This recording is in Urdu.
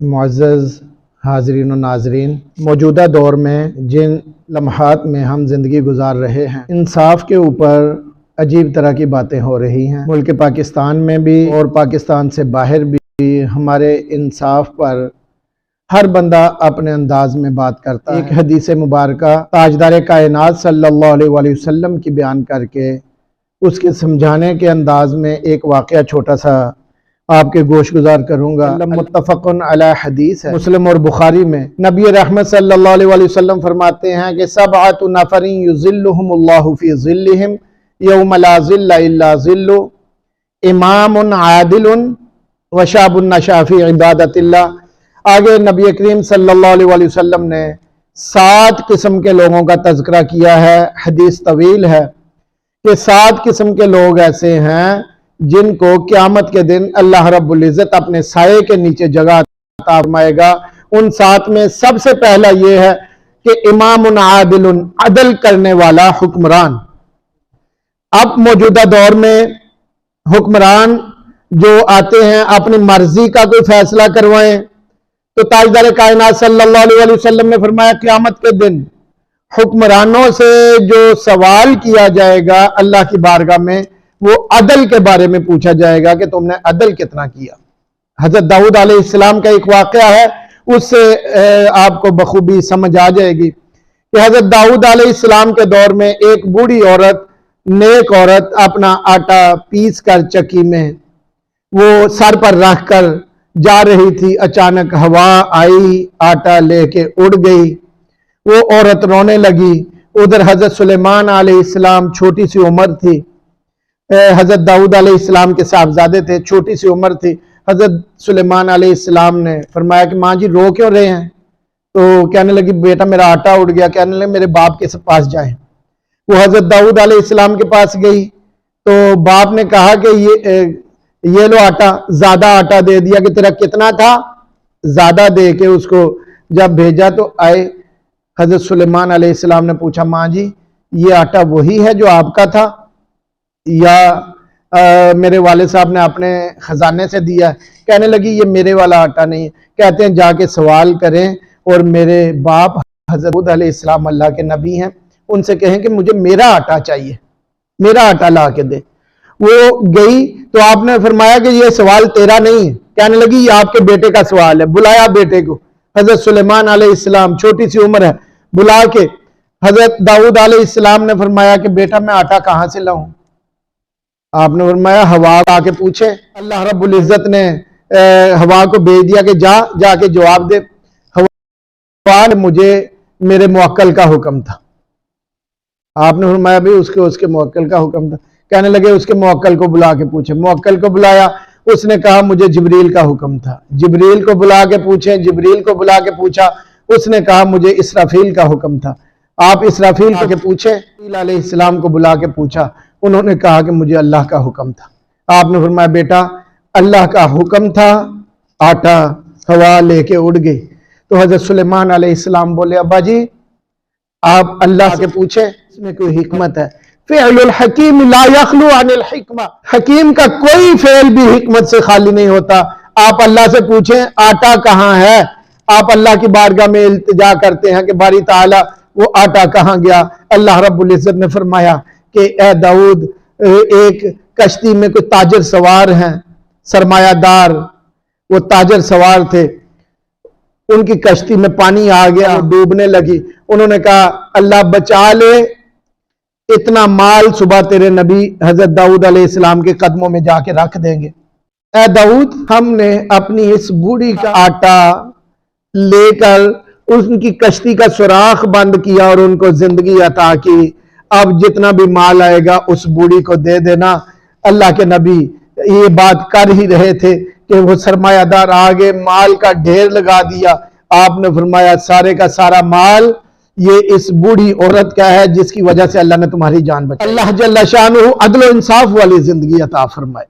معزز حاضرین و ناظرین، موجودہ دور میں جن لمحات میں ہم زندگی گزار رہے ہیں، انصاف کے اوپر عجیب طرح کی باتیں ہو رہی ہیں۔ ملک پاکستان میں بھی اور پاکستان سے باہر بھی ہمارے انصاف پر ہر بندہ اپنے انداز میں بات کرتا ہے۔ ایک حدیث مبارکہ تاجدار کائنات صلی اللہ علیہ وآلہ وسلم کی بیان کر کے اس کے سمجھانے کے انداز میں ایک واقعہ چھوٹا سا آپ کے گوش گزار کروں گا۔ متفق علی حدیث ہے، مسلم اور بخاری میں نبی رحمت صلی اللہ علیہ وآلہ وسلم فرماتے ہیں کہ سبعۃ نفر یظلہم اللہ فی ظلہم یوم لا ظل الا ظل، امام عادل وشاب نشأ فی عبادت اللہ۔ آگے نبی کریم صلی اللہ علیہ وآلہ وسلم نے 7 قسم کے لوگوں کا تذکرہ کیا ہے۔ حدیث طویل ہے کہ 7 قسم کے لوگ ایسے ہیں جن کو قیامت کے دن اللہ رب العزت اپنے سائے کے نیچے جگہ عطا فرمائے گا۔ ان 7 میں سب سے پہلا یہ ہے کہ امام عادل، عدل کرنے والا حکمران۔ اب موجودہ دور میں حکمران جو آتے ہیں اپنی مرضی کا کوئی فیصلہ کروائیں، تو تاجدار کائنات صلی اللہ علیہ وسلم نے فرمایا قیامت کے دن حکمرانوں سے جو سوال کیا جائے گا اللہ کی بارگاہ میں، وہ عدل کے بارے میں پوچھا جائے گا کہ تم نے عدل کتنا کیا۔ حضرت داؤد علیہ السلام کا ایک واقعہ ہے، اس سے آپ کو بخوبی سمجھ آ جائے گی کہ حضرت داؤد علیہ السلام کے دور میں ایک بوڑھی عورت، نیک عورت، اپنا آٹا پیس کر چکی میں وہ سر پر رکھ کر جا رہی تھی۔ اچانک ہوا آئی، آٹا لے کے اڑ گئی، وہ عورت رونے لگی۔ ادھر حضرت سلیمان علیہ السلام، چھوٹی سی عمر تھی، حضرت داؤد علیہ السلام کے صاحبزادے تھے، چھوٹی سی عمر تھی۔ حضرت سلیمان علیہ السلام نے فرمایا کہ ماں جی رو کیوں رہے ہیں؟ تو کہنے لگی بیٹا میرا آٹا اڑ گیا۔ کہنے لگے میرے باپ کے پاس جائیں۔ وہ حضرت داؤد علیہ السلام کے پاس گئی تو باپ نے کہا کہ یہ لو آٹا، زیادہ آٹا دے دیا کہ تیرا کتنا تھا، زیادہ دے کے اس کو جب بھیجا تو آئے۔ حضرت سلیمان علیہ السلام نے پوچھا ماں جی یہ آٹا وہی ہے جو آپ کا تھا یا میرے والد صاحب نے اپنے خزانے سے دیا ہے؟ کہنے لگی یہ میرے والا آٹا نہیں ہے۔ کہتے ہیں جا کے سوال کریں اور میرے باپ حضرت داؤد علیہ السلام اللہ کے نبی ہیں، ان سے کہیں کہ مجھے میرا آٹا چاہیے، میرا آٹا لا کے دے۔ وہ گئی تو آپ نے فرمایا کہ یہ سوال تیرا نہیں ہے۔ کہنے لگی یہ آپ کے بیٹے کا سوال ہے۔ بلایا بیٹے کو، حضرت سلیمان علیہ السلام، چھوٹی سی عمر ہے، بلا کے حضرت داؤد علیہ السلام نے فرمایا کہ بیٹا میں آٹا کہاں سے لاؤں؟ آپ نے فرمایا ہوا آ کے پوچھے۔ اللہ رب العزت نے ہوا کو بھیج دیا کہ جا کے جواب دے۔ ہوا نے مجھے میرے موکل کا حکم تھا۔ آپ نے فرمایا بھی اس کے موکل کا حکم تھا۔ کہنے لگے اس کے موکل کو بلا کے پوچھے۔ موکل کو بلایا، اس نے کہا مجھے جبریل کا حکم تھا۔ جبریل کو بلا کے پوچھے، جبریل کو بلا کے پوچھا، اس نے کہا مجھے اسرافیل کا حکم تھا۔ آپ اسرافیل کے پوچھے، علیہ السلام کو بلا کے پوچھا، انہوں نے کہا کہ مجھے اللہ کا حکم تھا۔ آپ نے فرمایا بیٹا اللہ کا حکم تھا، آٹا ہوا لے کے اڑ گئی۔ تو حضرت سلیمان علیہ السلام بولے ابا جی آپ اللہ سے پوچھیں، اس میں کوئی حکمت ہے۔ فعل الحکیم لا یخلو عن الحکمہ، حکیم کا کوئی فعل بھی حکمت سے خالی نہیں ہوتا۔ آپ اللہ سے پوچھیں آٹا کہاں ہے۔ آپ اللہ کی بارگاہ میں التجا کرتے ہیں کہ باری تعالیٰ وہ آٹا کہاں گیا؟ اللہ رب العزت نے فرمایا کہ اے داؤد ایک کشتی میں کوئی تاجر سوار ہیں، سرمایہ دار، وہ تاجر سوار تھے، ان کی کشتی میں پانی آ گیا، ڈوبنے لگی۔ انہوں نے کہا اللہ بچا لے، اتنا مال صبح تیرے نبی حضرت داؤد علیہ السلام کے قدموں میں جا کے رکھ دیں گے۔ اے داؤد ہم نے اپنی اس بوڑھی کا آٹا لے کر ان کی کشتی کا سوراخ بند کیا اور ان کو زندگی عطا کی، اب جتنا بھی مال آئے گا اس بوڑھی کو دے دینا۔ اللہ کے نبی یہ بات کر ہی رہے تھے کہ وہ سرمایہ دار آگے مال کا ڈھیر لگا دیا۔ آپ نے فرمایا سارے کا سارا مال یہ اس بوڑھی عورت کا ہے جس کی وجہ سے اللہ نے تمہاری جان بچائی۔ اللہ جل شانہ عدل و انصاف والی زندگی عطا فرمائے۔